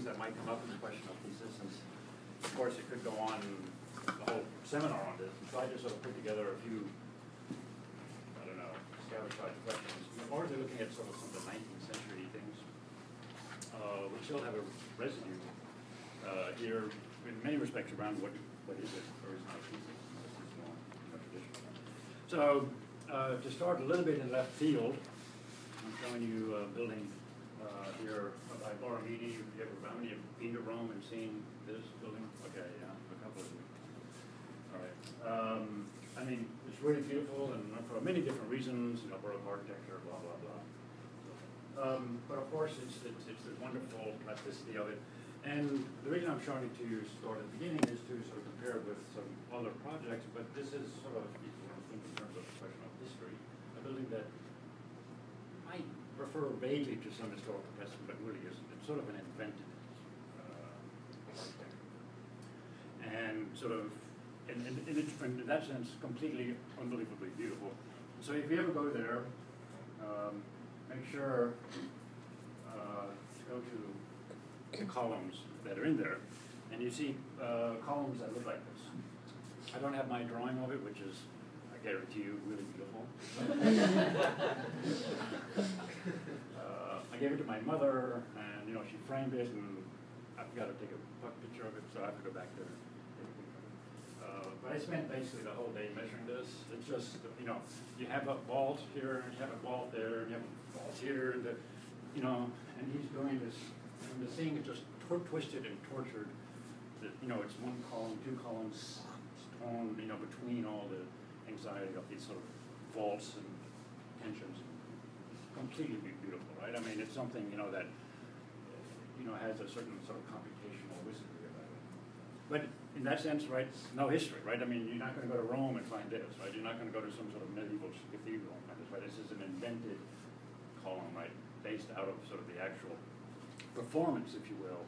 that might come up in the question of thesis. And of course, it could go on the whole seminar on this. So I just sort of put together a few, I don't know, scattered questions. Or they're looking at sort of some of the 19th century things, which still have a residue here in many respects around what is it or is not thesis. This is more traditional. So to start a little bit in left field, I'm showing you a building here by Borromini. How many have been to Rome and seen this building? Okay, yeah, a couple of you. All right. I mean, it's really beautiful, and for many different reasons, you know, Baroque architecture, blah, blah, blah. But of course, it's the wonderful plasticity of it. And the reason I'm showing it to you sort of at the beginning is to sort of compare it with some other projects, but this is sort of, if you want to think in terms of question of history, a building that might refer vaguely to some historical precedent, but really isn't. It's sort of an invented architecture. And sort of, in that sense, completely unbelievably beautiful. So if you ever go there, make sure to go to the columns that are in there, and you see columns that look like this. I don't have my drawing of it, which is, I guarantee you, really beautiful. I gave it to my mother, and you know, she framed it, and I've got to take a picture of it, so I have to go back there. But I spent basically the whole day measuring this. It's just, you know, you have a vault here, and you have a vault there, and you have a vault here, and the, you know, and he's doing this, and the thing is just twisted and tortured. You know, it's one column, two columns, torn, you know, between all the anxiety of these sort of vaults and tensions. Completely beautiful, right? I mean, it's something, you know, that, you know, has a certain sort of computational wizardry about it. But in that sense, right, no history, right? I mean, you're not going to go to Rome and find this, right? You're not going to go to some sort of medieval cathedral and find this, right? This is an invented column, right, based out of sort of the actual performance, if you will,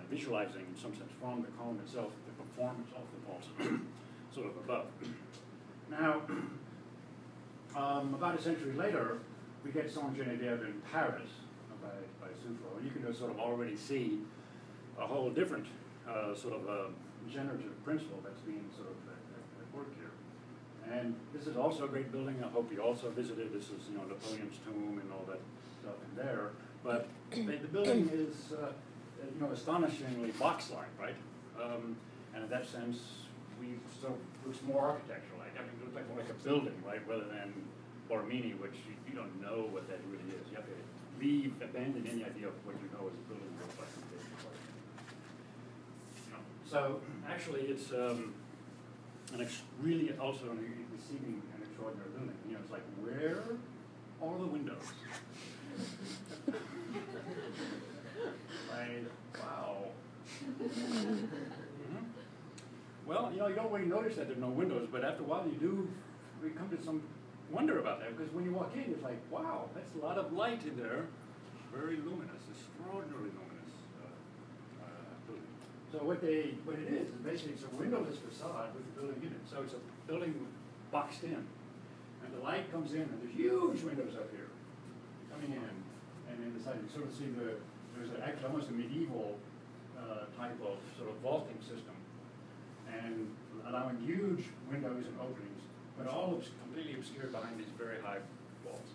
visualizing in some sense from the column itself, the performance of the vault sort of above. Now, about a century later, we get Saint Geneviève in Paris by Soufflot, and you can just sort of already see a whole different sort of generative principle that's being sort of at work here. And this is also a great building. I hope you also visited. This is, you know, Napoleon's tomb and all that stuff in there. But the building is, you know, astonishingly box-like, right? And in that sense, we sort of looks more architectural-like. I mean, it looks like more like a building, right, rather than Borromini, which you don't know what that really is. You have to abandon any idea of what you know as a building looks like. So actually, it's really also receiving an extraordinary building. You know, it's like, where are the windows? Like, wow. Mm-hmm. Well, you know, you don't really notice that there's no windows, but after a while you do come to some wonder about that, because when you walk in, it's like, wow, that's a lot of light in there. Very luminous, extraordinarily luminous. So what it is basically it's a windowless facade with a building in it. So it's a building boxed in, and the light comes in, and there's huge windows up here coming in, and in the side you sort of see there's actually almost a medieval type of sort of vaulting system, and allowing huge windows and openings, but all completely obscured behind these very high walls.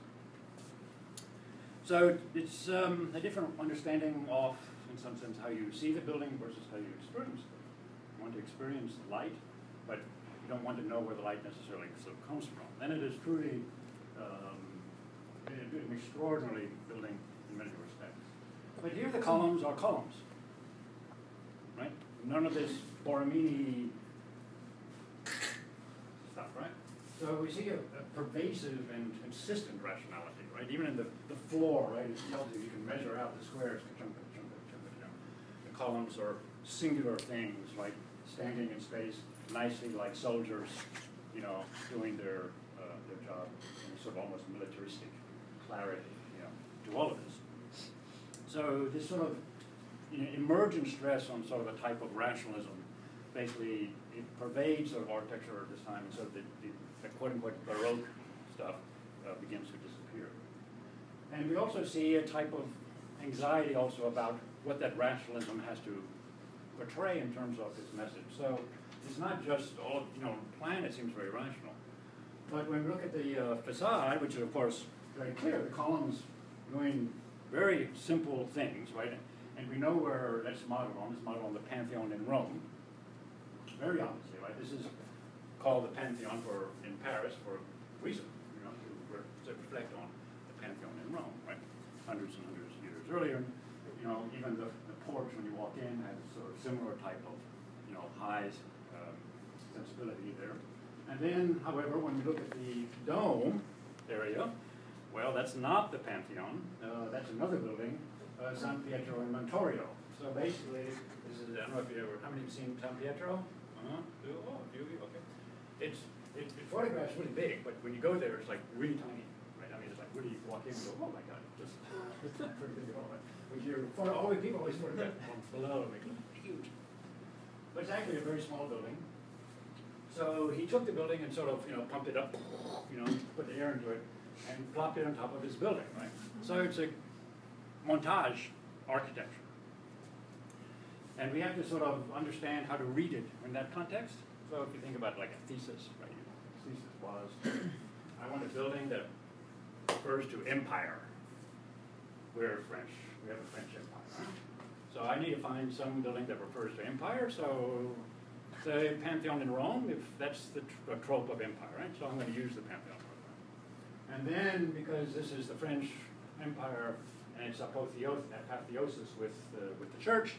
So it's a different understanding of, in some sense, how you see the building versus how you experience it. You want to experience the light, but you don't want to know where the light necessarily sort of comes from. Then it is truly an extraordinary building in many respects. But here the columns are columns, right? None of this Borromini stuff, right? So we see a pervasive and consistent rationality, right? Even in the floor, right? It tells you can measure out the squares. The columns are singular things, like standing in space nicely, like soldiers, you know, doing their job in sort of almost militaristic clarity, you know, to all of this. So this sort of, you know, emergent stress on sort of a type of rationalism, basically it pervades sort of architecture at this time, and so the quote-unquote Baroque stuff begins to disappear. And we also see a type of anxiety also about what that rationalism has to portray in terms of its message. So it's not just all, plan, it seems very rational. But when we look at the facade, which is of course very clear, the columns doing very simple things, right? And we know where that's modeled on. It's modeled on the Pantheon in Rome. Very obviously, right? This is called the Pantheon in Paris for a reason, to reflect on the Pantheon in Rome, right? Hundreds and hundreds of years earlier. Even the porch when you walk in has sort of similar type of, high sensibility there. And then, however, when we look at the dome area, well, that's not the Pantheon. That's another building, San Pietro in Montorio. So basically, this is, I don't know if you ever, how many have seen San Pietro? Oh, a few of you, okay. It photographs really big, but when you go there, it's like really tiny, right? I mean, it's like really, you walk in and go, oh my God, it's not pretty big at all, right? But people always photograph from below, make it look huge. But it's actually a very small building. So he took the building and sort of, pumped it up, put the air into it, and plopped it on top of his building, right? So it's a montage architecture. And we have to sort of understand how to read it in that context. So if you think about like a thesis, right? Thesis was, I want a building that refers to empire. We're French. We have a French empire, right? So I need to find some building that refers to empire. So the Pantheon in Rome, if that's the trope of empire, right? So I'm going to use the Pantheon. And then, because this is the French Empire and it's apotheosis with the church,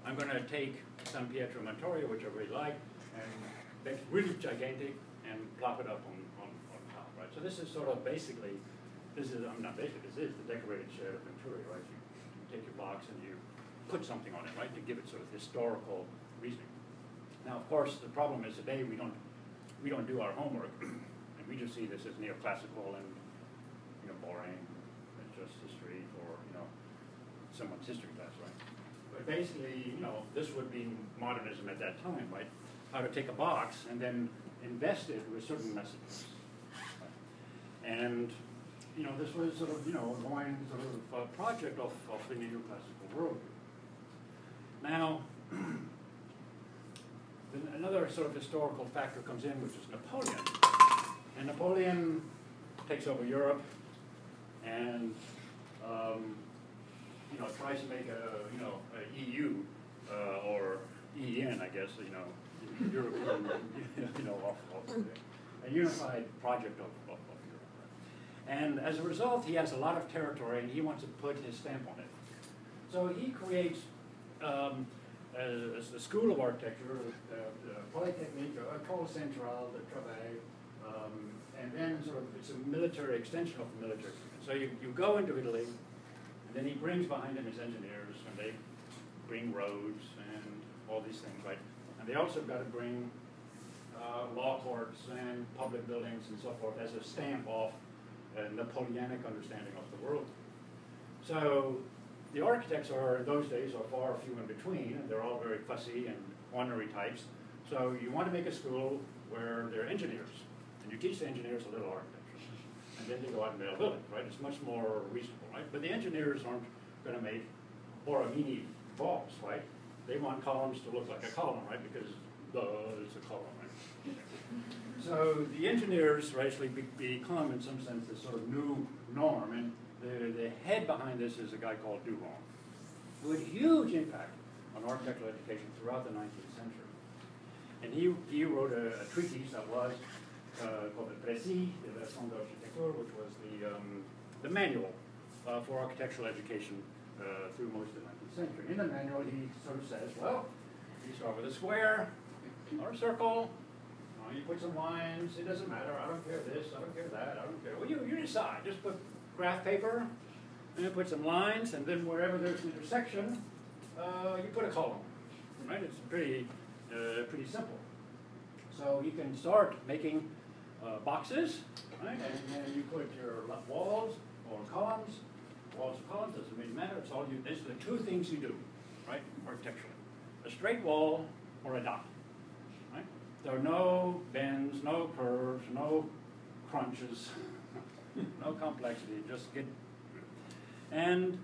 I'm going to take San Pietro Montorio, which I really like, and make it really gigantic and plop it up on top, right? So this is sort of basically, this is the decorated shed of Venturi, right? You take your box and you put something on it, right, to give it sort of historical reasoning. Now, of course, the problem is today we don't do our homework. We just see this as neoclassical and, boring. It's just history for, someone's history class, right? But basically, this would be modernism at that time, right? How to take a box and then invest it with certain messages. Right? And, this was sort of, going sort of a project of the neoclassical world. Now, another sort of historical factor comes in, which is Napoleon. And Napoleon takes over Europe and tries to make a EU or EN, I guess, European, a unified project of Europe. And as a result, he has a lot of territory, and he wants to put his stamp on it. So he creates a school of architecture, Polytechnique, École Centrale de Travail, and then sort of it's a military extension of the military. So you go into Italy, and then he brings behind him his engineers, and they bring roads and all these things, right? And they also got to bring law courts and public buildings and so forth as a stamp of a Napoleonic understanding of the world. So the architects in those days are far few in between, and they're all very fussy and ornery types. So you want to make a school where they're engineers, and you teach the engineers a little architecture, and then they go out and build buildings, right? It's much more reasonable, right? But the engineers aren't going to make Borromini walls, right? They want columns to look like a column, right? Because it's a column, right? So the engineers actually become, in some sense, this sort of new norm, and the head behind this is a guy called Duron, who had huge impact on architectural education throughout the 19th century. And he wrote a treatise that was called the Précis de la Leçon d'Architecture, which was the manual for architectural education through most of the 19th century. In the manual, he sort of says, well, you start with a square or a circle. You put some lines. It doesn't matter. I don't care this. I don't care that. I don't care. Well, you decide. Just put graph paper, and then put some lines, and then wherever there's an intersection, you put a column. Right? It's pretty simple. So you can start making boxes, right? And then you put your walls or columns. Walls or columns doesn't really matter. It's all you. These are the two things you do, right? Architecturally, a straight wall or a dot. Right? There are no bends, no curves, no crunches. No complexity, just get. And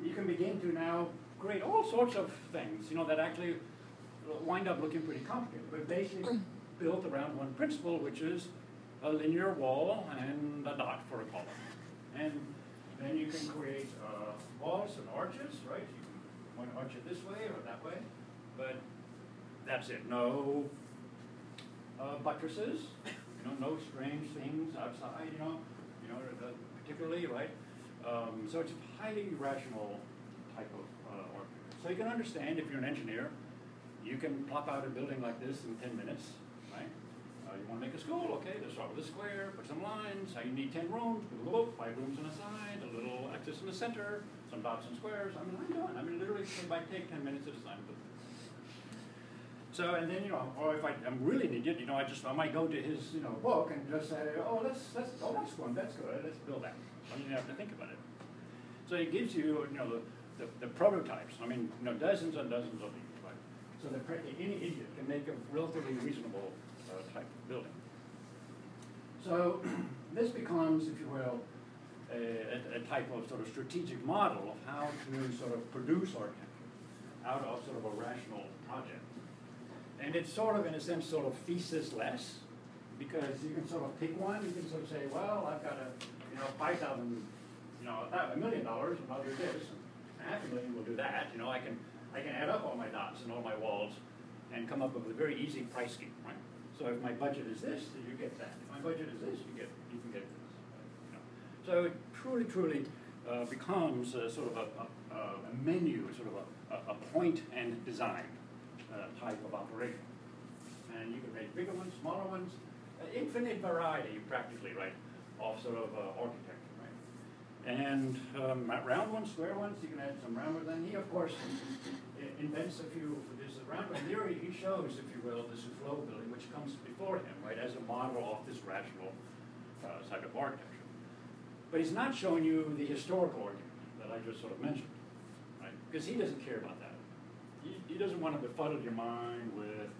you can begin to now create all sorts of things, that actually wind up looking pretty complicated, but basically built around one principle, which is a linear wall and a dot for a column. And then you can create walls and arches, right? You can arch it this way or that way, but that's it. No buttresses, no strange things outside, particularly, right? So it's a highly rational type of architecture. So you can understand, if you're an engineer, you can plop out a building like this in 10 minutes, right? You want to make a school, okay, let's start with a square, put some lines, you need 10 rooms, 5 rooms on the side, a little axis in the center, some dots and squares. I'm done. Literally, it might take 10 minutes at a time. So, and then, or if I'm really an idiot, I might go to his, book and just say, that's fun, that's good, let's build that. I don't even have to think about it. So it gives you, the prototypes. Dozens and dozens of these, right? So that any idiot can make a relatively reasonable type of building. So this becomes, if you will, a type of sort of strategic model of how to sort of produce architecture out of sort of a rational project. And it's sort of, in a sense, sort of thesis-less, because you can sort of pick one. You can sort of say, well, I've got $5,000, $1 million, and I'll do this. And $500,000 will do that. I can add up all my dots and all my walls and come up with a very easy price scheme, right? So if my budget is this, then you get that. If my budget is this, you can get this. So it truly becomes sort of a menu, sort of a point and design type of operation. And you can make bigger ones, smaller ones, infinite variety practically, right, of sort of architecture, right? And round ones, square ones, you can add some round ones. And he, of course, invents a few for this round one theory. He shows, if you will, the soufflot building, which comes before him, right, as a model of this rational type of architecture. But he's not showing you the historical argument that I just sort of mentioned, right? Because he doesn't care about that. He doesn't want to befuddle your mind with,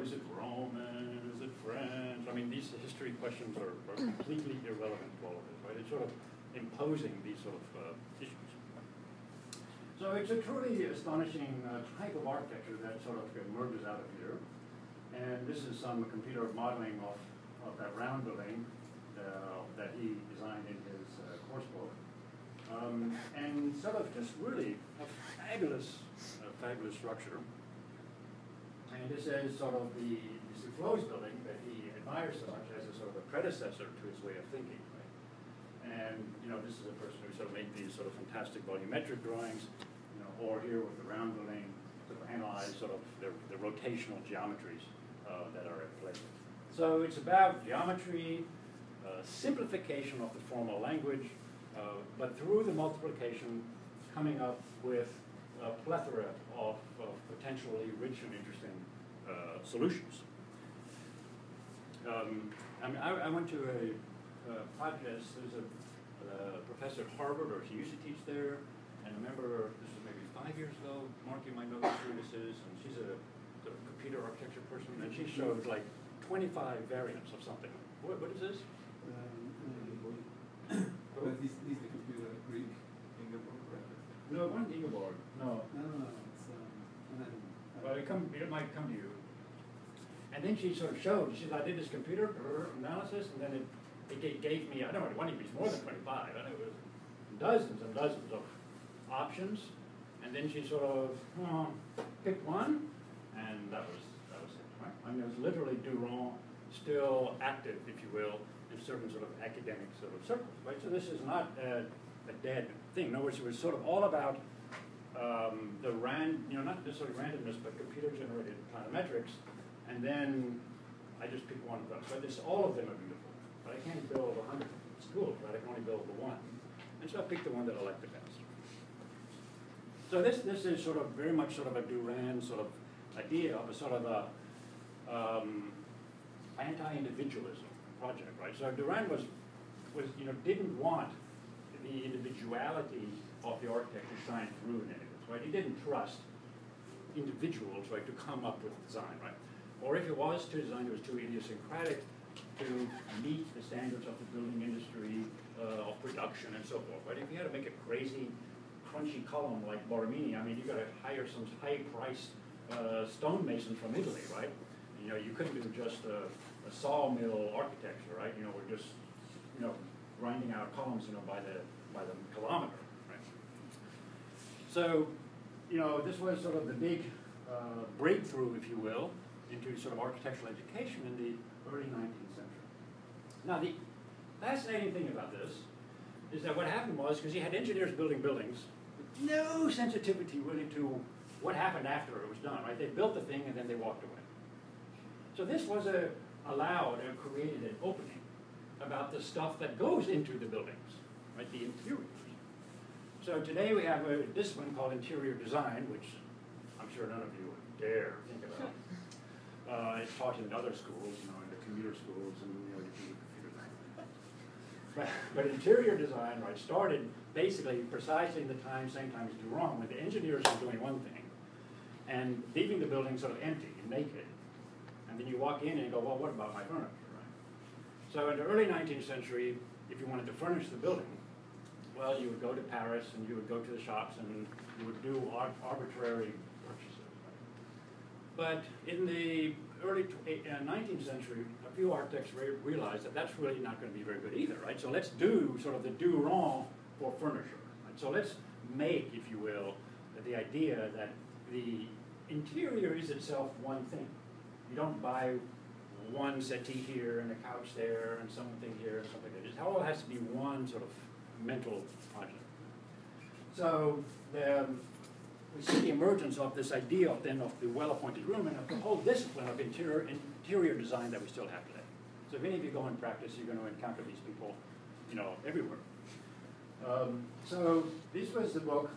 is it Roman, is it French? These history questions are completely irrelevant to all of this, right? It's sort of imposing these sort of issues. So it's a truly astonishing type of architecture that sort of emerges out of here. And this is some computer modeling of that round building that he designed in his course book. And sort of just really a fabulous structure. And this is sort of the soufflot building that he admires so much as a sort of a predecessor to his way of thinking, right? And this is a person who sort of made these sort of fantastic volumetric drawings, or here with the round building, sort of analyze sort of the rotational geometries that are at play. So it's about geometry, simplification of the formal language, but through the multiplication, coming up with a plethora of potentially rich and interesting solutions. I went to a project. There's a professor at Harvard, or she used to teach there, and I remember this was maybe 5 years ago. Mark, you might know who this is, and she's a sort of computer architecture person, and she showed like 25 variants of something. What is this? But this the computer Greek Ingeborg, right? No, it wasn't Ingeborg. No. No. Well, it might come to you. And then she sort of showed, she said, I did this computer analysis, and then it gave me, I don't know, it wasn't even more than 25, I know it was dozens and dozens of options. And then she sort of picked one, and that was it, right? It was literally Durand still active, if you will, in certain sort of academic sort of circles, right? So this is not a dead thing. In other words, it was sort of all about not necessarily randomness, but computer-generated planimetrics, and then I just pick one of those. So all of them are beautiful, but I can't build 100 schools, right? I can only build the one. And so I picked the one that I like the best. So this is sort of very much sort of a Durand sort of idea of a sort of a anti-individualism project, right? So Durand didn't want the individuality of the architect to shine through in any of this, right? He didn't trust individuals, right, to come up with design, right? Or if it was to design, it was too idiosyncratic to meet the standards of the building industry, of production and so forth, right? If you had to make a crazy, crunchy column like Borromini, I mean, you got to hire some high-priced stonemasons from Italy, right? You know, you couldn't do just a sawmill architecture, right? You know, we're just, you know, grinding out columns, you know, by the kilometer, right? So, you know, this was sort of the big breakthrough, if you will, into sort of architectural education in the early 19th century. Now, the fascinating thing about this is that what happened was, because you had engineers building buildings with no sensitivity really to what happened after it was done, right? They built the thing and then they walked away. So this was allowed and created an opening about the stuff that goes into the buildings, right? The interiors. So today we have a discipline called interior design, which I'm sure none of you would dare think about. It's taught in other schools, you know, in the commuter schools and, you know, the computer thing. But interior design, right, started basically precisely in the same time as Durand, when the engineers were doing one thing and leaving the building sort of empty and naked. And then you walk in and you go, well, what about my furniture, right? So in the early 19th century, if you wanted to furnish the building, well, you would go to Paris and you would go to the shops and you would do arbitrary purchases. Right? But in the early 19th century, a few architects realized that that's really not going to be very good either, right? So let's do sort of the Durand for furniture. Right? So let's make, if you will, the idea that the interior is itself one thing. You don't buy one settee here and a couch there and something here and something there. It all has to be one sort of mental project. So we see the emergence of this idea of the well-appointed room and of the whole discipline of interior design that we still have today. So if any of you go in practice, you're going to encounter these people, you know, everywhere. So this was the book,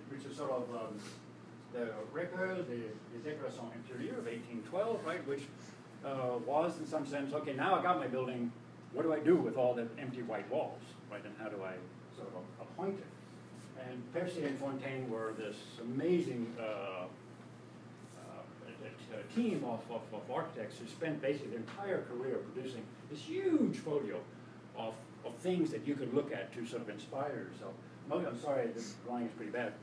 which is sort of the Recueil des Décorations Intérieures of 1812, right, which was in some sense, okay, now I got my building, what do I do with all the empty white walls, right, and how do I sort of appoint it? And Percier and Fontaine were this amazing team of architects who spent basically their entire career producing this huge folio of things that you could look at to sort of inspire yourself. I'm sorry, this drawing is pretty bad.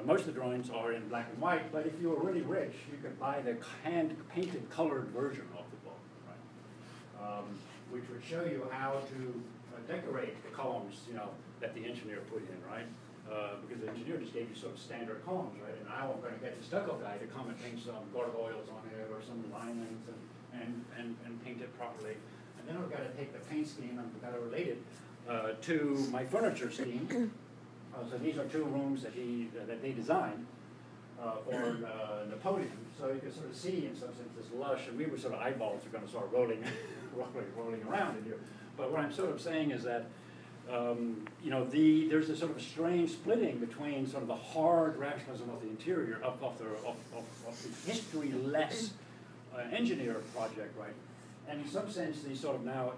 Most of the drawings are in black and white, but if you were really rich, you could buy the hand-painted colored version of the book, right? Which would show you how to decorate the columns, you know, that the engineer put in, right? Because the engineer just gave you sort of standard columns, right? And now I'm going to get the stucco guy to come and paint some gargoyles on it or some lineaments and paint it properly. And then I've got to take the paint scheme and I've got to relate it to my furniture scheme. So these are two rooms that they designed for Napoleon. So you can sort of see, in some sense, this lush, and we were sort of eyeballs are going to start rolling around in here. But what I'm sort of saying is that you know, there's a sort of a strange splitting between sort of the hard rationalism of the interior, of the history-less engineer project, right? And in some sense, these sort of now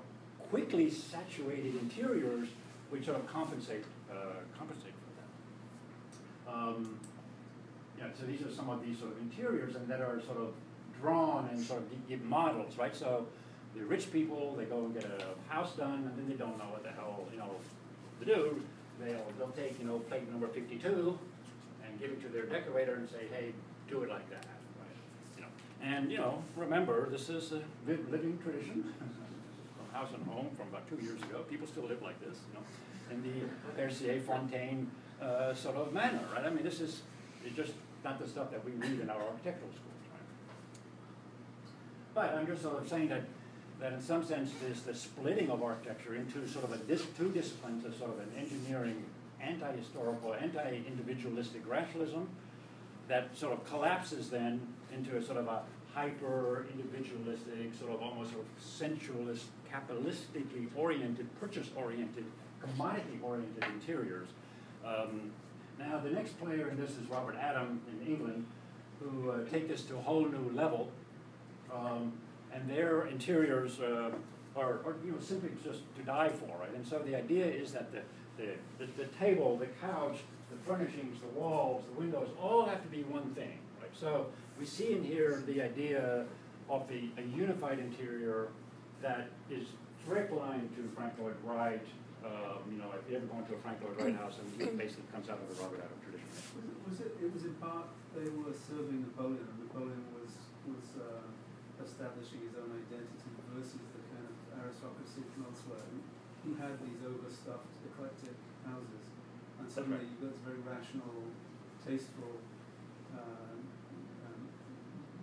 quickly saturated interiors which sort of compensate for that. Yeah, so these are some of these sort of interiors and that are sort of drawn and sort of give models, right? So the rich people, they go and get a house done, and then they don't know what the hell, you know, to do. They'll take, you know, plate number 52 and give it to their decorator and say, hey, do it like that, right? You know, and you know, remember, this is a living tradition. From House and Home from about 2 years ago. People still live like this, you know, in the Percier Fontaine sort of manner, right? I mean, it's just not the stuff that we read in our architectural schools, right? But I'm just sort of saying that in some sense there's the splitting of architecture into sort of two disciplines of sort of an engineering, anti-historical, anti-individualistic rationalism that sort of collapses then into a sort of a hyper-individualistic, sort of almost sort of sensualist, capitalistically oriented, purchase-oriented, commodity-oriented interiors. Now the next player in this is Robert Adam in England, who take this to a whole new level. And their interiors are you know, simply just to die for, right? And so the idea is that the table, the couch, the furnishings, the walls, the windows, all have to be one thing, right? So we see in here the idea of a unified interior that is direct line to Frank Lloyd Wright. You know, if you ever go into a Frank Lloyd Wright house, and it basically comes out of the Robert Adam tradition. It was in part they were serving Napoleon, and Napoleon was establishing his own identity versus the kind of aristocracy from elsewhere who had these overstuffed, eclectic houses. And suddenly you got this very rational, tasteful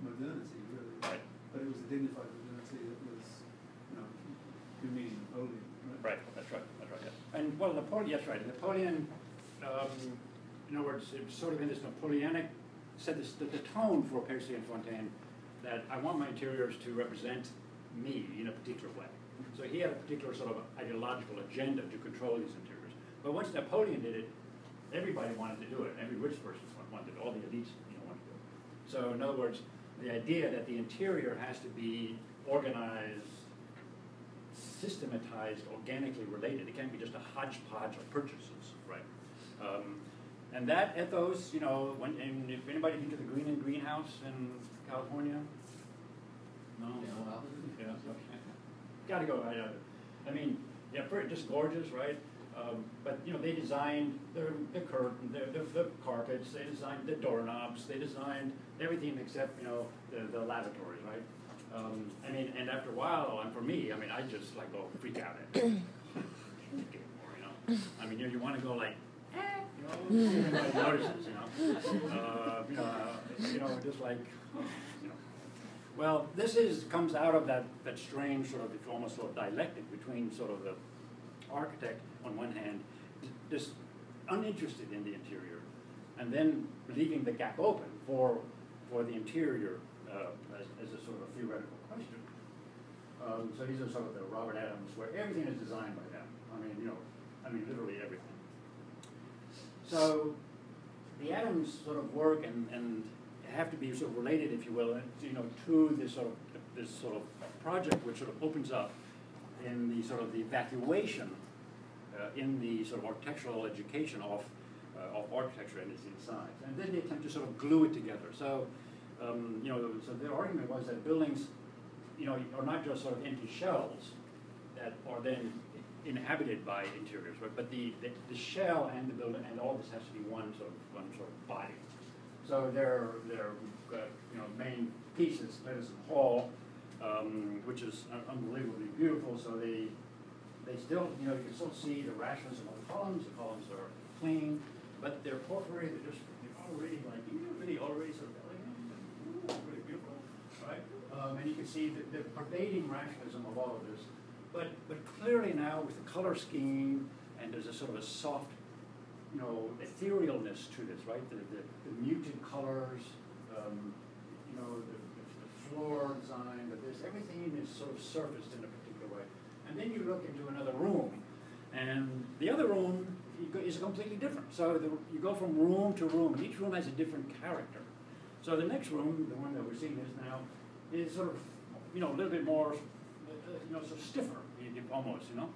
modernity, really. Right. But it was a dignified modernity that was, you know, meeting Napoleon. Right, that's right, yes. And, well, Napoleon, yes, right, Napoleon, in other words, it was sort of in this Napoleonic, set the tone for Percy and Fontaine that I want my interiors to represent me in a particular way. So he had a particular sort of ideological agenda to control these interiors. But once Napoleon did it, everybody wanted to do it. Every rich person wanted to do it. All the elites, you know, wanted to do it. So in other words, the idea that the interior has to be organized, systematized, organically related. It can't be just a hodgepodge of purchases, right? And that ethos, you know, and if anybody been to the Green and Greenhouse in California? No? Yeah, okay. Gotta go. I mean, yeah, just gorgeous, right? But, you know, they designed the curtain, the carpets, they designed the doorknobs, they designed everything except, you know, the lavatories, right? I mean, and after a while, and for me, I mean, I just like go freak out at it. You know? I mean, you want to go like, you know, everybody notices, you know, just like, you know. Well, this comes out of that strange sort of, almost sort of dialectic between sort of the architect on one hand, just uninterested in the interior, and then leaving the gap open for the interior as a sort of theoretical question. So these are sort of the Robert Adams, where everything is designed by them. I mean, you know, literally everything. So the Adams sort of work and have to be sort of related, if you will, you know, to this sort of project which sort of opens up in the sort of the evacuation in the sort of architectural education of architecture and its insides, and then they attempt to sort of glue it together. So you know, so their argument was that buildings, you know, are not just sort of empty shells that are then inhabited by interiors, right? But the shell and the building and all this has to be one sort of body. So their you know, main piece is Thesis Hall, which is unbelievably beautiful. So they still, you know, you can still see the rationalism of the columns. The columns are clean, but they're porphyry. They're just already like really already sort of elegant and really beautiful, right? And you can see the pervading rationalism of all of this. But clearly now with the color scheme, and there's a sort of a soft, you know, etherealness to this, right? The muted colors, you know, the floor design, everything is sort of surfaced in a particular way. And then you look into another room, and the other room is completely different. So you go from room to room, and each room has a different character. So the next room, the one that we're seeing now, is sort of, you know, a little bit more, you know, sort of stiffer, almost, you know,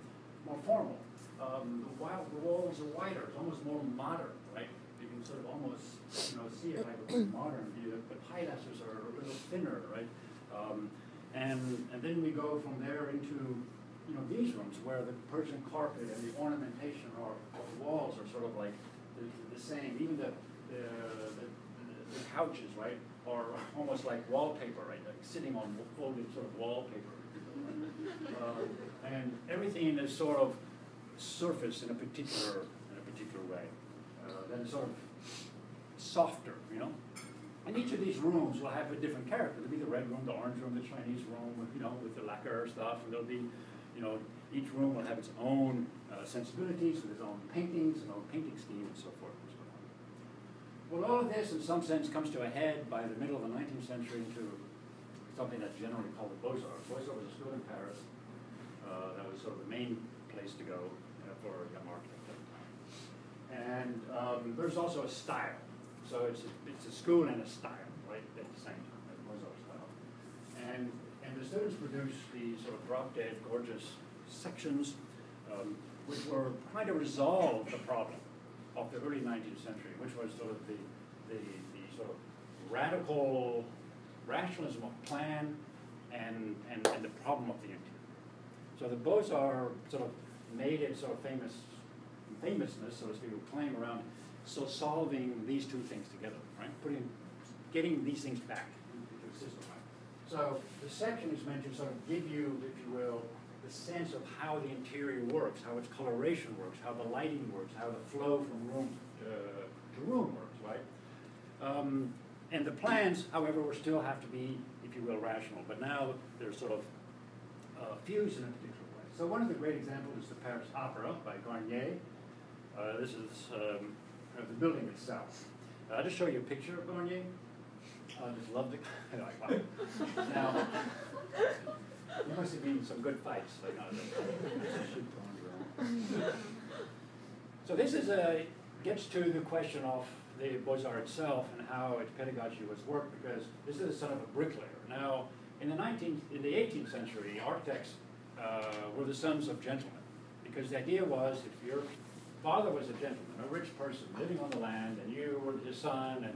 more formal. The walls are wider, it's almost more modern, right? You can sort of almost, you know, see it like a modern view. The pilasters are a little thinner, right? And then we go from there into, you know, these rooms where the Persian carpet and the ornamentation of the walls are sort of like the same. Even the couches, right, are almost like wallpaper, right? Like sitting on folded sort of wallpaper. And everything is sort of surfaced in a particular way. Then sort of softer, you know. And each of these rooms will have a different character. There'll be the red room, the orange room, the Chinese room, with, you know, with the lacquer stuff, and there'll be, you know, each room will have its own sensibilities, with its own paintings, and own painting scheme, and so forth and so on. Well, all of this, in some sense, comes to a head by the middle of the 19th century to something that's generally called the Beaux-Arts. Beaux-Arts was a school in Paris that was sort of the main place to go for young architects at the time. And there's also a style. So it's a school and a style, right, at the same time, the Beaux-Arts style. And the students produced these sort of drop-dead, gorgeous sections, which were trying to resolve the problem of the early 19th century, which was sort of the sort of radical rationalism of plan and the problem of the interior. So the Beaux-Arts sort of made it sort of famousness, so to speak, claim around so solving these two things together, right? Getting these things back into the system, right? So the section is meant to sort of give you, if you will, the sense of how the interior works, how its coloration works, how the lighting works, how the flow from room to room works, right? And the plans, however, will still have to be, if you will, rational. But now they're sort of fused in a particular way. So one of the great examples is the Paris Opera by Garnier. This is the building itself. I'll just show you a picture of Garnier. I just love the. Wow. Now, there must have been some good fights. So this is gets to the question of the Beaux-Arts itself and how its pedagogy was worked, because this is a son of a bricklayer. Now, in the 18th century, architects were the sons of gentlemen, because the idea was if your father was a gentleman, a rich person living on the land, and you were his son, and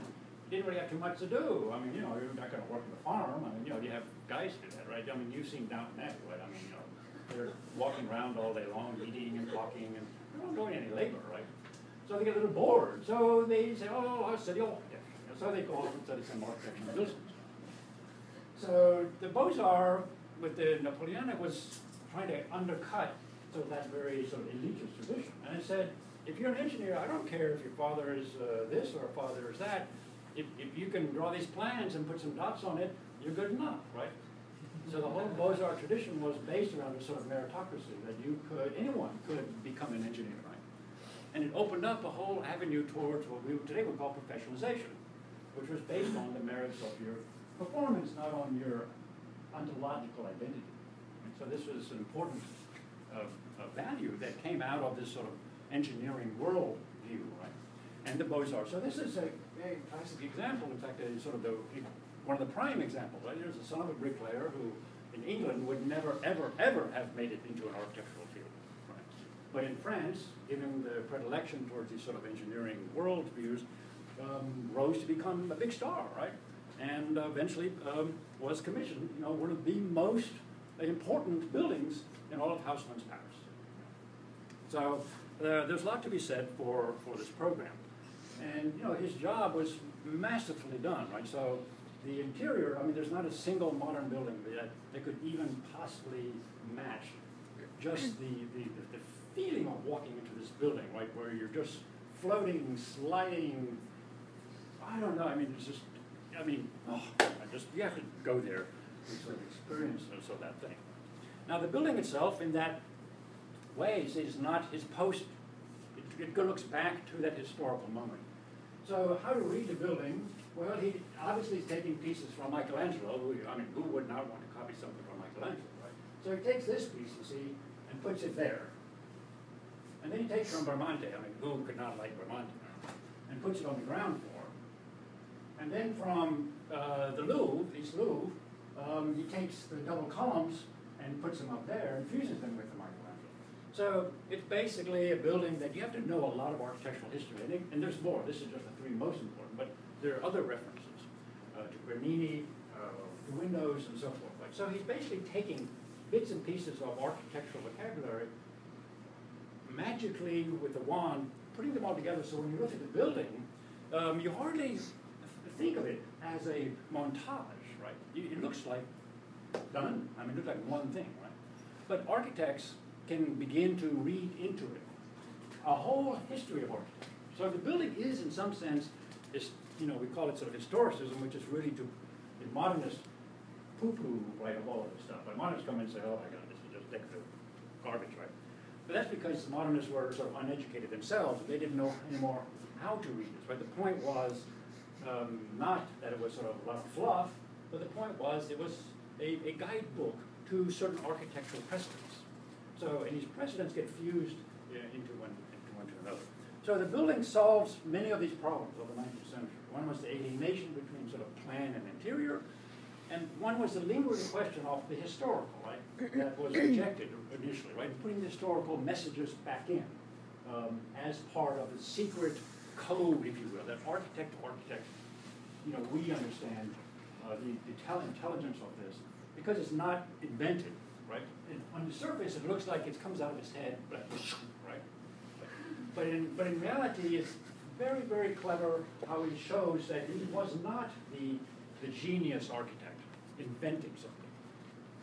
you didn't really have too much to do. I mean, you know, you're not going to work on the farm. I mean, you know, you have guys do that, right? I mean, you've seen Downton Abbey, right? I mean, you know, they're walking around all day long, eating and talking, and they're not doing any labor, right? So they get a little bored. So they say, oh, I'll study architecture. So they go off and study some architecture and business. So the Beaux-Arts with the Napoleonic was trying to undercut that very sort of elitist tradition. And it said, if you're an engineer, I don't care if your father is this or your father is that. If you can draw these plans and put some dots on it, you're good enough, right? So the whole Beaux-Arts tradition was based around a sort of meritocracy, that anyone could become an engineer, right? And it opened up a whole avenue towards what we today would call professionalization, which was based on the merits of your performance, not on your ontological identity. And so this was an important value that came out of this sort of engineering world view, right? And the Beaux-Arts. So this is a classic example, in fact, sort of one of the prime examples, right? There's a son of a bricklayer who, in England, would never, ever, ever have made it into an architectural field, right? But in France, given the predilection towards these sort of engineering world views, rose to become a big star, right? And eventually was commissioned, you know, one of the most important buildings in all of Haussmann's Paris. So there's a lot to be said for this program. And, you know, his job was masterfully done, right? So the interior, I mean, there's not a single modern building that could even possibly match just the feeling of walking into this building, right, where you're just floating, sliding. I don't know, I mean, it's just, I mean, you have to go there to sort of experience that thing. Now, the building itself, in that way, is not his post. It looks back to that historical moment. So how to read the building? Well, he obviously is taking pieces from Michelangelo. Who would not want to copy something from Michelangelo, right? So he takes this piece, you see, and puts it there. And then he takes from Bramante, who could not like Bramante, and puts it on the ground floor. And then from the Louvre, East Louvre, he takes the double columns and puts them up there and fuses them with the Michelangelo. So it's basically a building that you have to know a lot of architectural history. And there's more. This is just the three most important. But there are other references to Bernini, the windows, and so forth. Right? So he's basically taking bits and pieces of architectural vocabulary, magically with a wand, putting them all together. So when you look at the building, you hardly think of it as a montage, right? It looks like done. It looks like one thing, right? But architects can begin to read into it a whole history of architecture. So the building is, in some sense, we call it sort of historicism, which is really the modernists poo-poo, right, of all of this stuff. But modernists come in and say, oh my God, this is just decorative garbage, right? But that's because the modernists were sort of uneducated themselves, and they didn't know anymore how to read this, right? The point was not that it was sort of a lot of fluff, but the point was it was a guidebook to certain architectural precedents. So, and these precedents get fused into one to another. So the building solves many of these problems of the 19th century. One was the alienation between sort of plan and interior, and one was the lingering question of the historical, right, that was rejected initially, right, and putting the historical messages back in as part of the secret code, if you will, that architect to architect, we understand the intelligence of this, because it's not invented. right? And on the surface, it looks like it comes out of his head, right? But in reality, it's very, very clever how he shows that he was not the genius architect inventing something,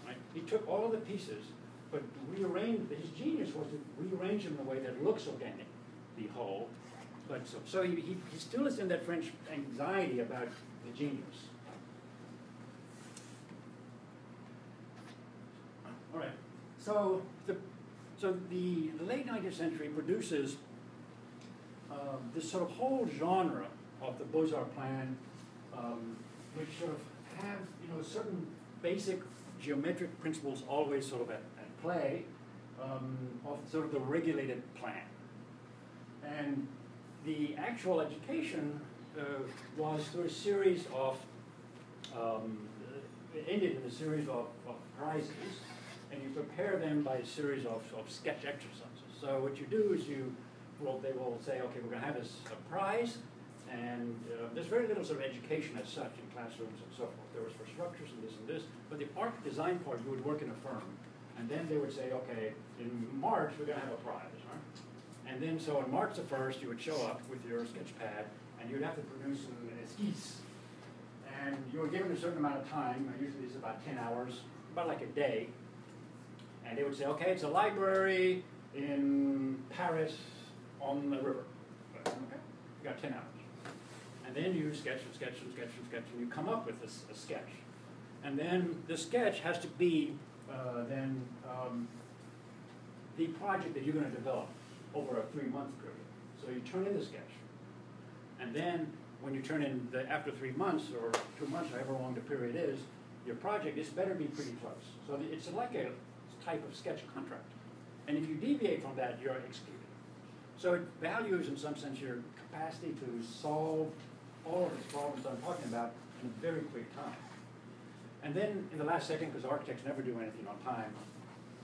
right? He took all the pieces, but rearranged. His genius was to rearrange them in a way that looks organic, the whole. But so he still is in that French anxiety about the genius. All right. So the late 19th century produces this sort of whole genre of the Beaux-Arts plan, which sort of have certain basic geometric principles always sort of at play of sort of the regulated plan. And the actual education was through a series of it ended in a series of prizes, and you prepare them by a series of sketch exercises. So what you do is they will say, okay, we're going to have a prize, and there's very little sort of education as such in classrooms and so forth. There was for structures and this, but the art design part, you would work in a firm, and then they would say, okay, in March we're going to have a prize, right? And then so on March the 1st, you would show up with your sketch pad, and you'd have to produce an esquisse. And you were given a certain amount of time, usually it's about 10 hours, about like a day, and they would say, okay, it's a library in Paris on the river. Okay, you got 10 hours. And then you sketch and sketch and sketch and sketch, and you come up with a sketch. And then the sketch has to be the project that you're going to develop over a 3-month period. So you turn in the sketch. And then when you turn in after 3 months or 2 months, however long the period is, your project is better be pretty close. So it's like a type of sketch contract. And if you deviate from that, you're excluded. So it values, in some sense, your capacity to solve all of these problems I'm talking about in a very quick time. And then in the last second, because architects never do anything on time,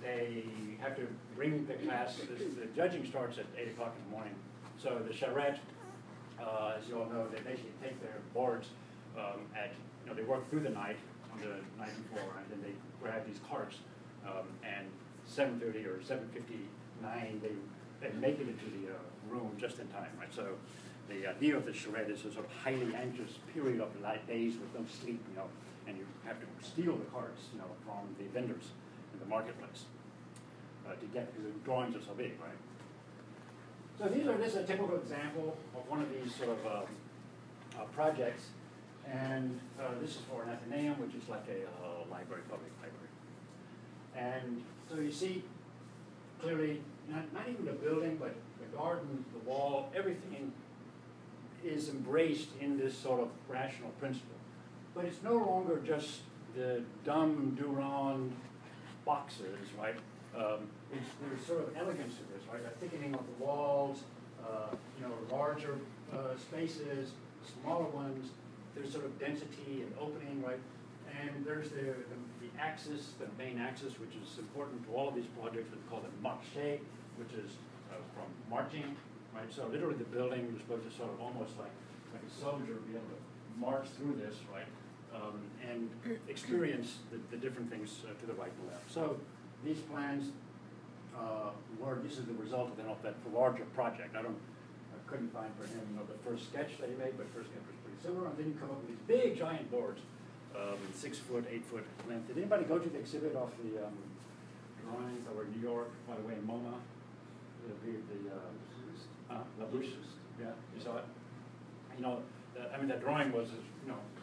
they have to bring the class, the judging starts at 8 o'clock in the morning. So the charrette, as you all know, they basically take their boards they work through the night on the night before, and then they grab these carts, and 7:30 or 7:59, they make it into the room just in time, right? So the idea of the charrette is a sort of highly anxious period of days with no sleep, and you have to steal the carts, from the vendors in the marketplace to get, because the drawings are so big, right? So this is a typical example of one of these sort of projects, and this is for an Athenaeum, which is like a library, public library. And so you see clearly, not even the building, but the garden, the wall, everything is embraced in this sort of rational principle. But it's no longer just the dumb Durand boxes, right? There's sort of elegance to this, right? A thickening of the walls, larger spaces, smaller ones. There's sort of density and opening, right? And there's the axis, the main axis, which is important to all of these projects. We call it marché, which is from marching, right? So literally the building, you're supposed to sort of almost like a soldier be able to march through this, right? And experience the different things to the right and left. So these plans this is the result of that larger project. I couldn't find for him the first sketch that he made, but first sketch was pretty similar. And then you come up with these big giant boards, 6 foot, 8 foot length. Did anybody go to the exhibit of the drawings that were in New York, by the way, in MoMA? La Bouche. Yeah, you saw it? That drawing was,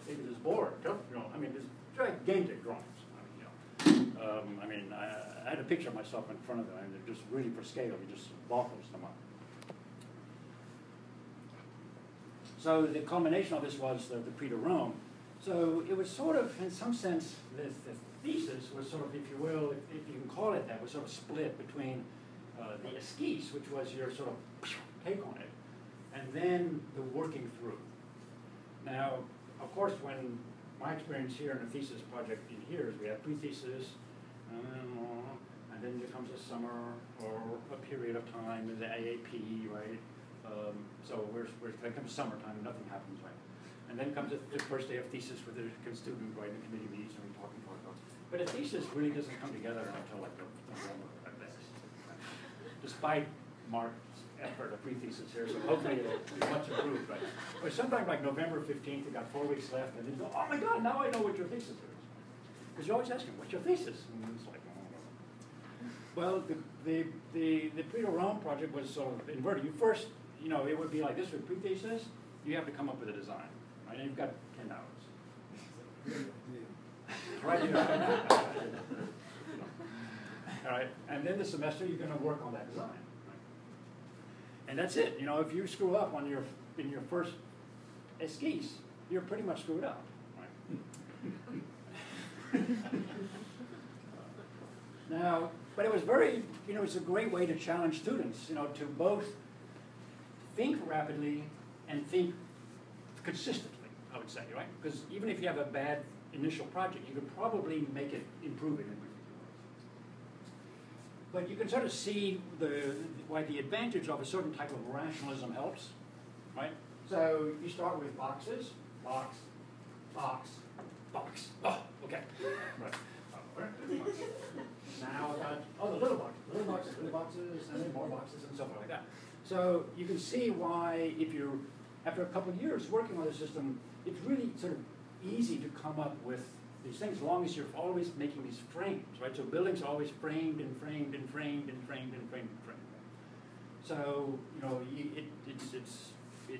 it was board, this gigantic drawings. I had a picture of myself in front of them, and they're just really for scale. It just boggles them up. So the culmination of this was the Prix de Rome. So it was sort of, in some sense, the thesis was sort of, if you will, if you can call it that, was sort of split between the esquisse, which was your sort of take on it, and then the working through. Now, of course, when my experience here in the thesis project in here is we have pre-thesis, and then there comes a summer or a period of time in the AAP, right? So then comes summertime and nothing happens, right? And then comes the first day of thesis with the student, right? The committee meets and we're talking. But a thesis really doesn't come together until like November at best. Despite Mark's effort, a pre-thesis here, so hopefully it'll be much improved. But sometime like November 15th, you got 4 weeks left, and then you go, oh my God, now I know what your thesis is. Because you're always asking, what's your thesis? And it's like, oh. Well, the pre-to-Rome project was sort of inverted. You first, it would be like this with pre-thesis, you have to come up with a design, right? And you've got 10 hours. Right here. All right, and then the semester you're going to work on that design, right? And that's it. If you screw up on in your first esquisse, you're pretty much screwed up, right? Now, but it was very, it's a great way to challenge students, to both think rapidly and think consistently, I would say, right? Because even if you have a bad initial project, you could probably make it improve it in particular. But you can sort of see why the advantage of a certain type of rationalism helps, right? So you start with boxes, box, box, box. Oh, okay. Right. Now I've got the little boxes, and then more boxes, and so forth like that. So you can see why, after a couple of years working on the system, it's really sort of easy to come up with these things, as long as you're always making these frames, right? So buildings are always framed and framed and framed and framed and framed and framed. So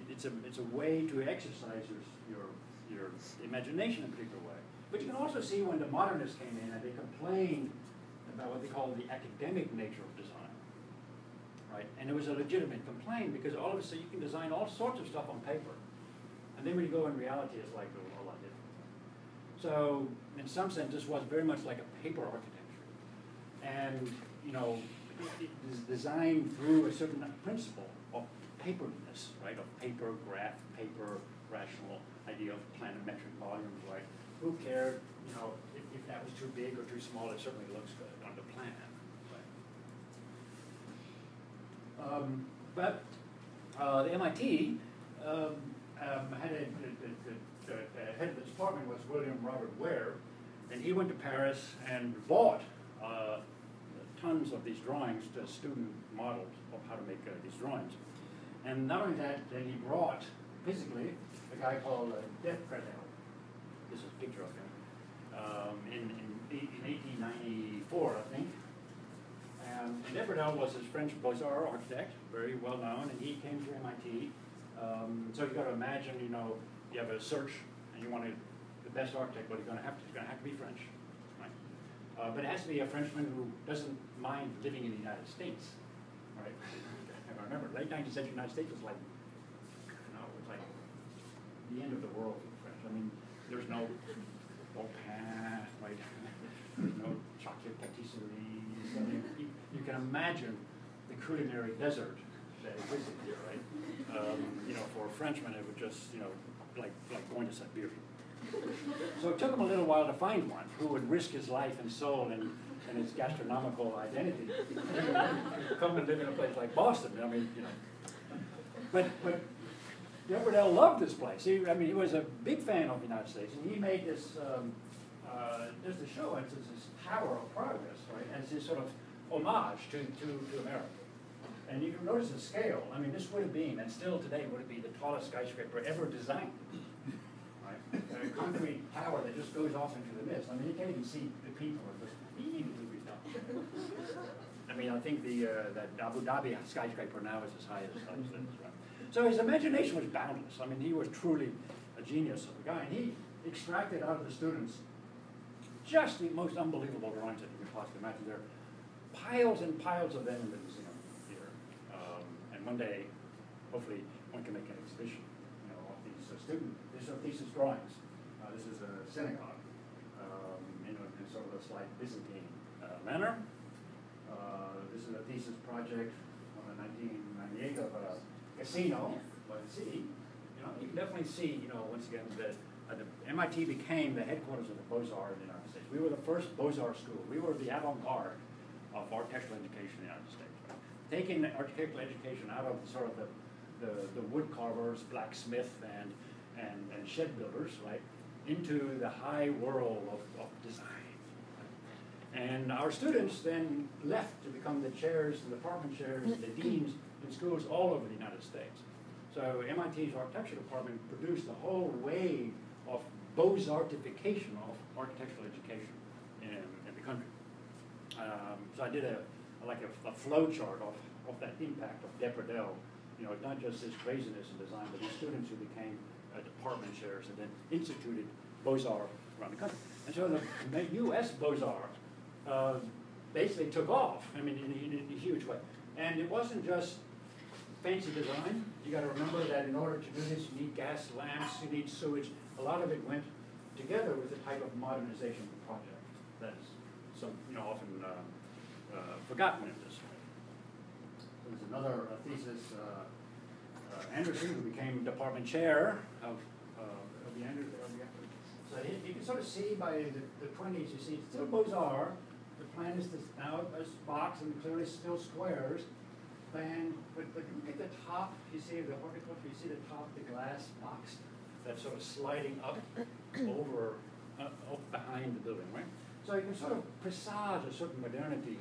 it's a way to exercise your imagination in a particular way. But you can also see when the modernists came in and they complained about what they call the academic nature of design, right? And it was a legitimate complaint because all of a sudden you can design all sorts of stuff on paper, and then when you go in reality, it's like a lot different. So in some sense, this was very much like a paper architecture, and it is designed through a certain principle of paperness, right? Of paper, graph, paper, rational idea of planimetric volumes, right? Who cared, if that was too big or too small? It certainly looks good on the plan. Right? But the MIT had the head of the department was William Robert Ware, and he went to Paris and bought tons of these drawings, to student models of how to make these drawings. And not only that, then he brought physically a guy called Dev Predel. This is a picture of him in 1894, I think. And Dev Predel was his French Beaux-Arts architect, very well known, and he came to MIT. So you've got to imagine, you have a search and you want the best architect, but he's going to have to be French, right? But it has to be a Frenchman who doesn't mind living in the United States, right? And I remember, late 19th century United States was like, it's like the end of the world for the French. I mean, there's no pain, right? There's no chocolate patisseries. I mean, you can imagine the culinary desert that existed here, right? For a Frenchman, it would just, like going to Siberia. So it took him a little while to find one who would risk his life and soul and his gastronomical identity to come and live in a place like Boston. I mean, But Dev Predel loved this place. He was a big fan of the United States, and he made this, just to show it, it's this Tower of Progress, right? And it's this sort of homage to America. And you can notice the scale. I mean, this would have been, and still today would be, the tallest skyscraper ever designed. Right? A concrete tower that just goes off into the mist. I mean, you can't even see the people. It's just immediately down. I mean, I think that Abu Dhabi skyscraper now is as high as this, right? So his imagination was boundless. I mean, he was truly a genius of a guy. And he extracted out of the students just the most unbelievable drawings that you could possibly imagine. There are piles and piles of them in the museum here. And one day, hopefully, one can make an exhibition, of these these are thesis drawings. This is a synagogue, in sort of a slight Byzantine manner. This is a thesis project from 1998 of a casino by the sea. You can definitely see, once again, that the MIT became the headquarters of the Beaux-Arts in the United States. We were the first Beaux-Arts school. We were the avant-garde of architectural education in the United States. Right? Taking architectural education out of sort of the wood carvers, blacksmith, and shed builders, right, into the high world of design. Right? And our students then left to become the chairs, the department chairs, the deans in schools all over the United States. So MIT's architecture department produced a whole wave of Beaux-Artification of architectural education in the country. So I did a flow chart of that impact of Depredel. You know, not just this craziness in design, but these students who became department chairs and then instituted Beaux-Arts around the country. And so the U.S. Beaux-Arts basically took off, I mean, in a huge way. And it wasn't just fancy design. You got to remember that in order to do this, you need gas lamps, you need sewage. A lot of it went together with the type of modernization project that's often forgotten in this. There's another thesis, Anderson, who became department chair of the Anderson. So you can sort of see by the 20s, you see it's still Beaux-Arts. The plan is now a box and clearly still squares. And but look at the top, you see the horticulture, you see the top, the glass box that's sort of sliding up over behind the building, right? So you can sort of presage a certain modernity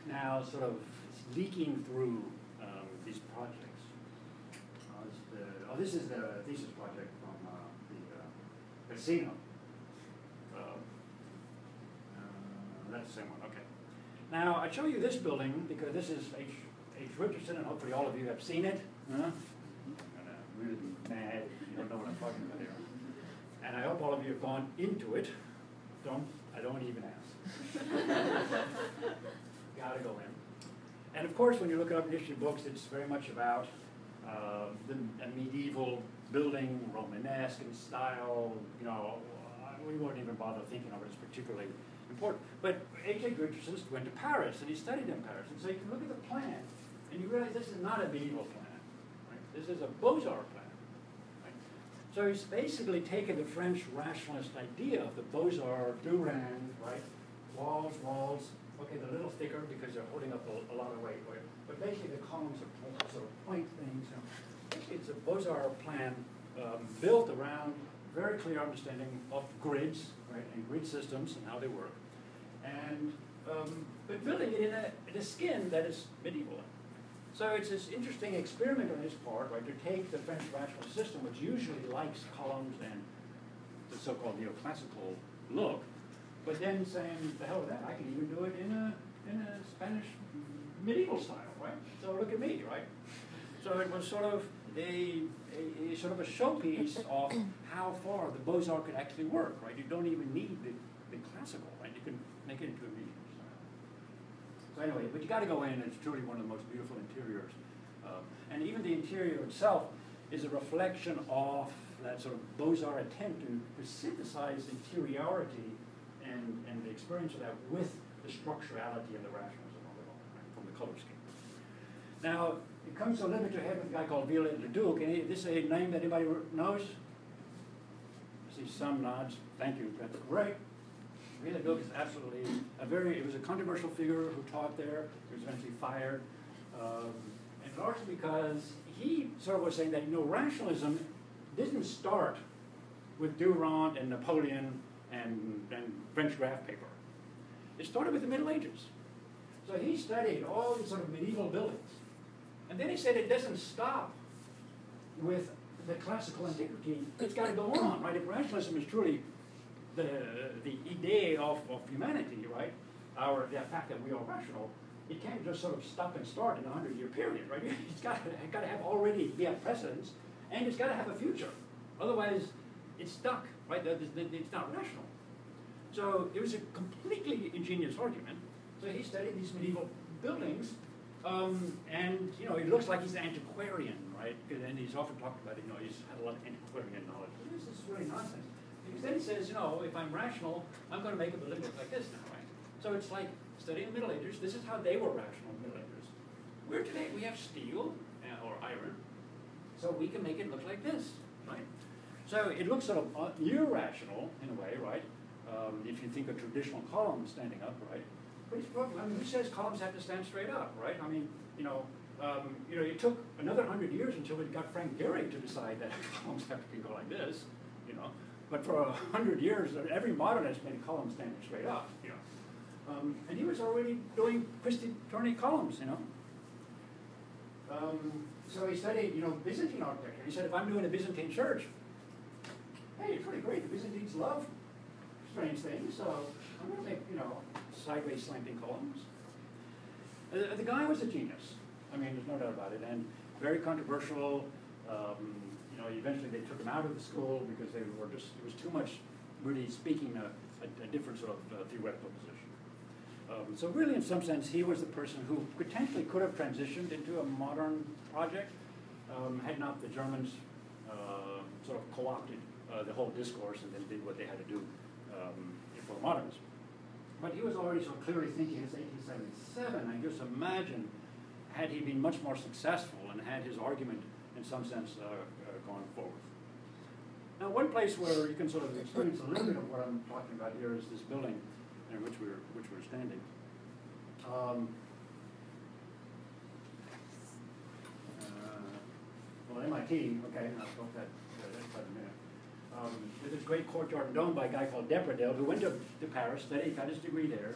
now sort of leaking through these projects. This is the thesis project from the casino. That's the same one, okay. Now, I show you this building because this is H. Richardson, and hopefully all of you have seen it. I'm going to really be mad if you don't know what I'm talking about here. And I hope all of you have gone into it. I don't even ask. Gotta go in. And of course, when you look it up in history books, it's very much about a medieval building, Romanesque in style. You know, we won't even bother thinking of it as particularly important. But H.H. Richardson went to Paris, and he studied in Paris. And so you can look at the plan, and you realize this is not a medieval plan. Right? This is a Beaux-Arts plan. Right? So he's basically taken the French rationalist idea of the Beaux-Arts, Durand, right? Walls. Okay, they're a little thicker because they're holding up a lot of weight. Right? But basically the columns are sort of point things. You know. It's a Beaux-Arts plan built around very clear understanding of grids, right, and grid systems and how they work. And but building it in a skin that is medieval. So it's this interesting experiment on his part, right, to take the French rational system, which usually likes columns and the so-called neoclassical look, but then saying, the hell with that, I can even do it in a Spanish medieval style, right? So look at me, right? So it was sort of a showpiece of how far the Beaux-Arts could actually work, right? You don't even need the classical, right? You can make it into a medieval style. So anyway, but you got to go in, and it's truly one of the most beautiful interiors. And even the interior itself is a reflection of that sort of Beaux-Arts attempt to synthesize interiority and the experience of that with the structurality and the rationalism of it all, right, from the color scheme. Now, it comes a little bit to head with a guy called Viollet-le-Duc, and this is a name that anybody knows? I see some nods. Thank you, that's great. Viollet-le-Duc is absolutely it was a controversial figure who taught there. He was eventually fired. And largely because he sort of was saying that, rationalism didn't start with Durand and Napoleon and French graph paper. It started with the Middle Ages. So he studied all these sort of medieval buildings. And then he said it doesn't stop with the classical antiquity. It's got to go on, right? If rationalism is truly the idea of humanity, right? The fact that we are rational, it can't just sort of stop and start in a 100-year period, right? It's got to have already be at precedence, and it's got to have a future. Otherwise, it's stuck, right? It's not rational. So it was a completely ingenious argument. So he studied these medieval buildings, and it looks like he's an antiquarian, right? And he's often talked about it. He's had a lot of antiquarian knowledge. But this is really nonsense. Because then he says, if I'm rational, I'm going to make a building look like this now, right? So it's like studying the Middle Ages. This is how they were rational in the Middle Ages. Where today we have steel or iron, so we can make it look like this, right? So it looks sort of irrational in a way, right? If you think of traditional columns standing up, right? But who says columns have to stand straight up, right? I mean, it took another 100 years until we got Frank Gehry to decide that columns have to go like this, But for 100 years, every modernist made a column standing straight up, And he was already doing twisty, turny columns, you know. So he studied, you know, Byzantine architecture. He said, if I'm doing a Byzantine church, hey, it's really great. The Byzantines love strange things, so I'm going to make, you know, sideways slanting columns. The guy was a genius. I mean, there's no doubt about it, and very controversial. You know, eventually they took him out of the school because they were just, it was too much really speaking a different sort of theoretical position. So really, in some sense, he was the person who potentially could have transitioned into a modern project had not the Germans sort of co-opted the whole discourse and then did what they had to do for modernism. But he was already so clearly thinking it's 1877. I just imagine, had he been much more successful and had his argument, in some sense, gone forward. Now, one place where you can sort of experience a little bit of what I'm talking about here is this building in which we're standing. Well, MIT, okay, I'll talk that in a minute. There's this great courtyard and dome by a guy called Depredel who went to Paris, studied, got his degree there,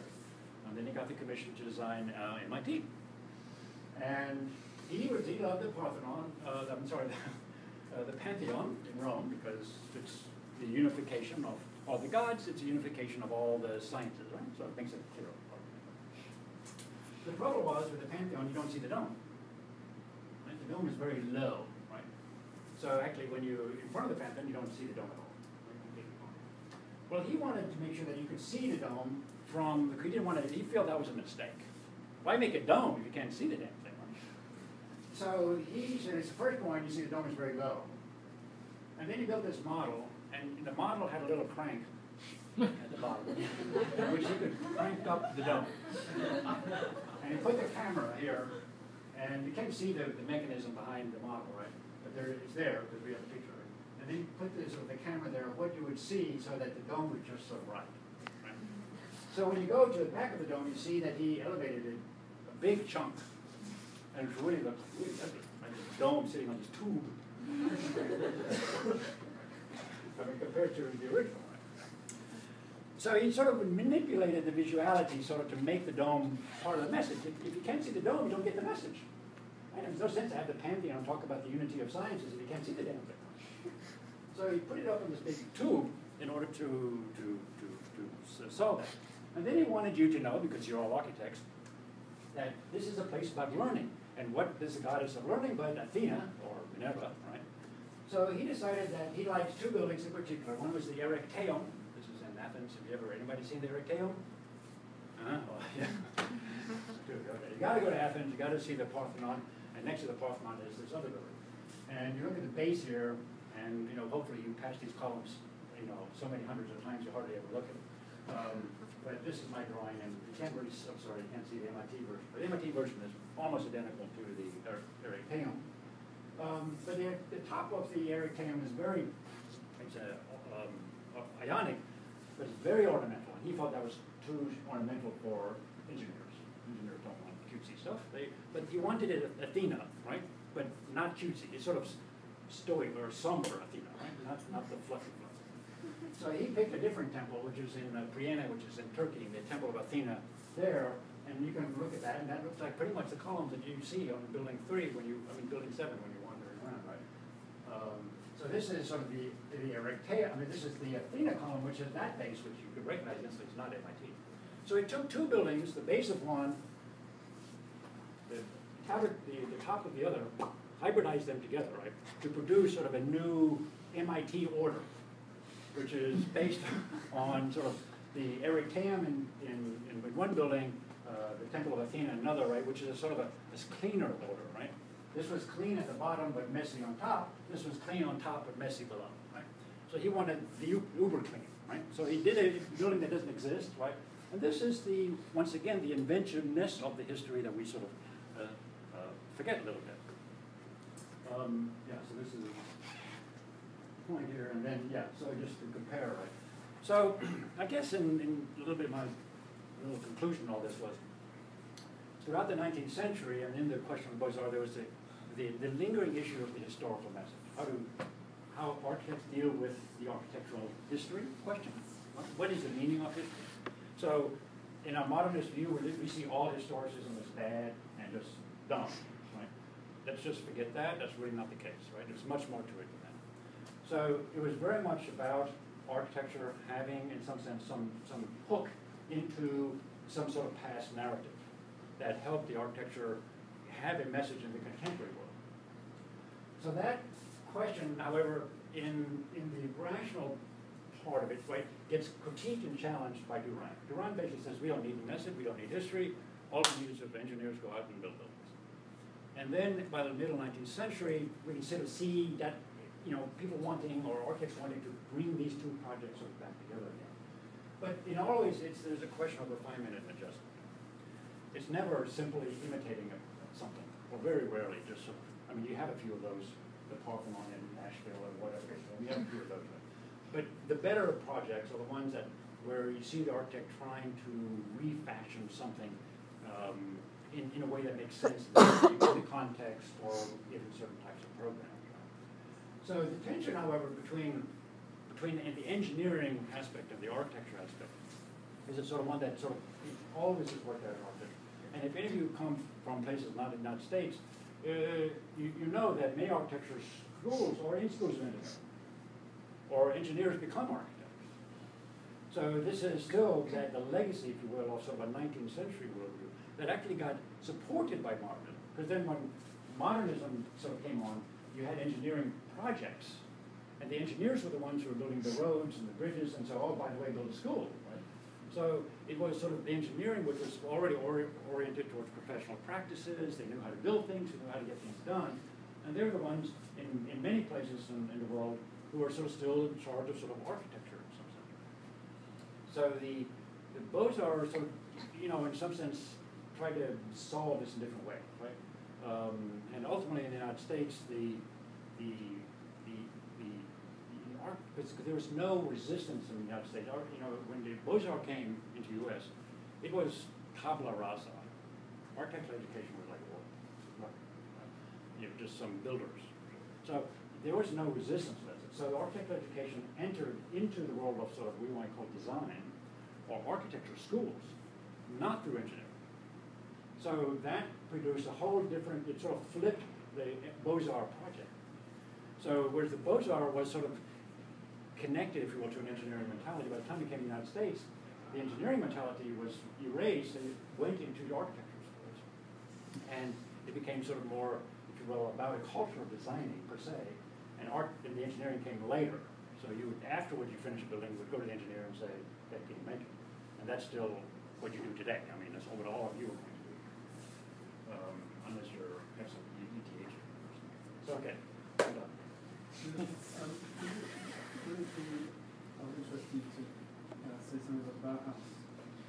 and then he got the commission to design MIT. And he loved the Parthenon, I'm sorry, the Pantheon in Rome, because it's the unification of all the gods, it's a unification of all the sciences, right? So it makes it clear. The trouble was, with the Pantheon, you don't see the dome. Right? The dome is very low, right? So actually, when you're in front of the Pantheon, you don't see the dome at all. Right? Well, he wanted to make sure that you could see the dome from, he didn't want to, he felt that was a mistake. Why make a dome if you can't see the damn thing? Right? So he said, it's the first point, you see the dome is very low. And then he built this model, and the model had a little crank at the bottom, which he could crank up the dome. And he put the camera here, and you can't see the mechanism behind the model, right? But there, it's there, because we have a picture of it. And then he put this with the camera there, what you would see so that the dome would just sort of right. So when you go to the back of the dome, you see that he elevated it a big chunk. And it really looks really ugly, like a dome sitting on this tube. I mean, compared to the original. So he sort of manipulated the visuality sort of to make the dome part of the message. If you can't see the dome, you don't get the message. And there's no sense to have the Pantheon talk about the unity of sciences if you can't see the damn thing. So he put it up in this big tube in order to solve that. And then he wanted you to know, because you're all architects, that this is a place about learning. And what is the goddess of learning but Athena, or Minerva, right? So he decided that he liked two buildings in particular. One was the Erechtheion. This is in Athens. Have you ever, anybody seen the Erechtheion? Well, yeah. Okay. You got to go to Athens. You got to see the Parthenon. And next to the Parthenon is this other building. And you look at the base here, and you know, hopefully you pass these columns, you know, so many hundreds of times you hardly ever look at them. But this is my drawing, and you can't really, I'm sorry, you can't see the MIT version. But the MIT version is almost identical to the Erechtheion. But the top of the Erechtheion is very, it's ionic, but it's very ornamental. And he thought that was too ornamental for engineers. Engineers don't want cutesy stuff. But he wanted it Athena, right? But not cutesy. It's sort of stoic or somber Athena, right? Not the fluffy fluff. So he picked a different temple, which is in Priena, which is in Turkey, the Temple of Athena there, and you can look at that, and that looks like pretty much the columns that you see on Building 3 Building 7 when you're wandering around, right? So this is sort of the Erechtheion, this is the Athena column, which is that base, which you could recognize instantly is not MIT. So he took two buildings, the base of one, the top of the other, hybridized them together, right, to produce sort of a new MIT order, which is based on sort of the Erechtheion in one building, the Temple of Athena in another, right, which is a sort of a cleaner order, right? This was clean at the bottom but messy on top. This was clean on top but messy below, right? So he wanted the uber clean, right? So he did a building that doesn't exist, right? And this is once again, the inventiveness of the history that we sort of forget a little bit. Yeah, so this is point here, and then, yeah, so just to compare, right? So, I guess in a little bit my little conclusion all this was, throughout the 19th century, and in the question of Beaux-Arts, there was the lingering issue of the historical message. How architects deal with the architectural history question. What is the meaning of history? So, in our modernist view, we see all historicism as bad and just dumb, right? Let's just forget that. That's really not the case, right? There's much more to it than that. So it was very much about architecture having, in some sense, some hook into some sort of past narrative that helped the architecture have a message in the contemporary world. So that question, however, in the rational part of it, right, gets critiqued and challenged by Durand. Durand basically says we don't need the message, we don't need history, all we need is if engineers go out and build buildings. And then by the middle 19th century, we can sort of see that, you know, people wanting, or architects wanting to bring these two projects sort of back together again. But in all ways, there's a question of refinement and adjustment. It's never simply imitating something, or very rarely just sort of, I mean, you have a few of those, the Parthenon in Nashville or whatever, you have a few of those. But the better projects are the ones that where you see the architect trying to refashion something in a way that makes sense in the context or given certain types of programs. So the tension, however, between the engineering aspect and the architecture aspect is a sort of one that sort of always has worked out in architecture. And if any of you come from places not in the United States, you know that many architecture schools or in schools of engineering, or engineers become architects. So this is still the legacy, if you will, of sort of a 19th century worldview that actually got supported by modernism. Because then when modernism sort of came on, you had engineering projects. And the engineers were the ones who were building the roads and the bridges, and so, oh, by the way, build a school, right? So it was sort of the engineering which was already oriented towards professional practices. They knew how to build things, they knew how to get things done. And they're the ones in many places in the world who are sort of still in charge of sort of architecture in some sense. So the Beaux-Arts sort of, you know, in some sense, try to solve this in different ways, right? And ultimately in the United States, because there was no resistance in the United States. You know, when the Beaux-Arts came into the U.S., it was tabula rasa. Architectural education was like, well, you know, just some builders. So there was no resistance to that. So the architectural education entered into the world of sort of we might call design or architecture schools, not through engineering. So that produced a whole different, it sort of flipped the Beaux-Arts project. So whereas the Beaux-Arts was sort of connected, if you will, to an engineering mentality, by the time it came to the United States, the engineering mentality was erased and it went into the architecture schools. And it became sort of more, if you will, about a culture of designing per se, and the engineering came later. So you would, afterwards you finish a building, you would go to the engineer and say, "Hey, can you make it?" And that's still what you do today. I mean, that's what all of you are going to do, unless you have some ETH. So okay, I'm done. Would it be of interest to you to say something about Bauhaus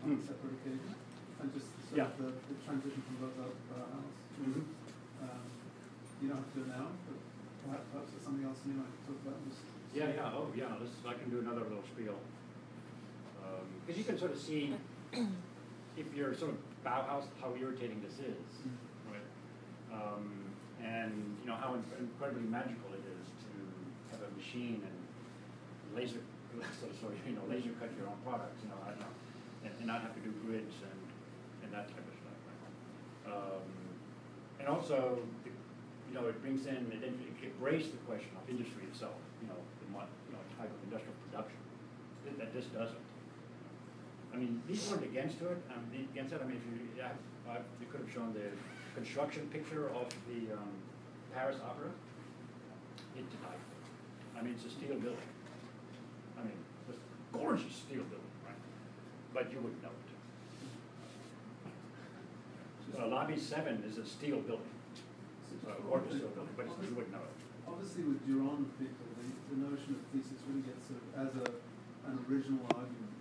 on a separate occasion, and just sort of the transition from Beaux-Arts to Bauhaus? Mm-hmm. You don't have to do it now, but perhaps there's something else you might talk about. I can do another little spiel. Because you can sort of see, if you're sort of Bauhaus, how irritating this is, right? And you know how incredibly magical it is to have a machine and laser cut your own products, you know, and not have to do grids and that type of stuff. Right? And also, you know, it brings in, it braced the question of industry itself, you know, type of industrial production that this doesn't. I mean, these weren't against it. I mean, if you could have shown the construction picture of the Paris Opera. It denied it. I mean, it's a steel building. I mean, it's a gorgeous steel building, right? But you wouldn't know it. Lobby 7 is a steel building. Gorgeous steel building, but you wouldn't know it. Obviously, with Durand people, the notion of thesis really gets sort of as an original argument,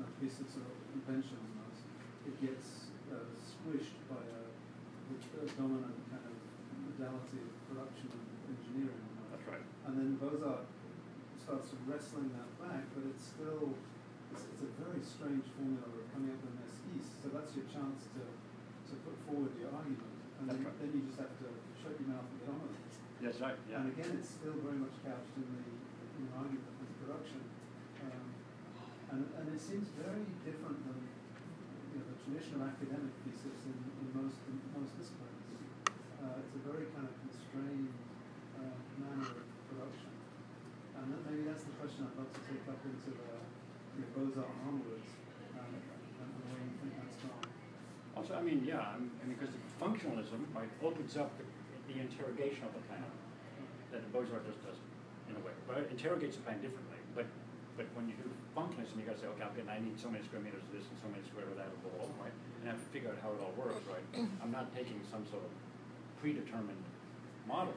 a piece of sort of invention almost. It gets squished by the dominant kind of modality of production and engineering. That's right. And then Beaux-Arts starts sort of wrestling that back, but it's still, it's a very strange formula of coming up with an esquisse. So that's your chance to put forward your argument. And then you just have to shut your mouth and get on with it. That's right, yeah. And again, it's still very much couched in the argument of production. And it seems very different than the tradition of academic thesis in most disciplines. It's a very kind of constrained manner of production. And maybe that's the question I'd love to take up into the Beaux-Arts onwards, and the way you think that's gone. Also, I mean, yeah, because functionalism, right, opens up the interrogation of the plan that the Beaux-Arts just doesn't, in a way. But it interrogates the plan differently. But when you do functionalism, you got to say, okay, I need so many square meters of this and so many square of that of the wall, right? And I have to figure out how it all works, right? I'm not taking some sort of predetermined model.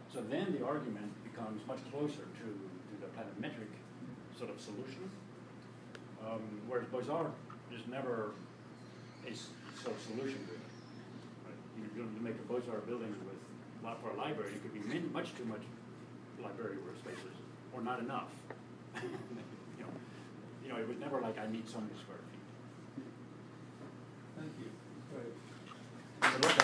So then the argument becomes much closer to the planimetric sort of solution, whereas Beaux-Arts is never a sort of solution to it. Right? You make a Beaux-Arts building with for a library, it could be much too much library workspaces, or not enough. It was never like I need so many square feet. Thank you. Great. But look,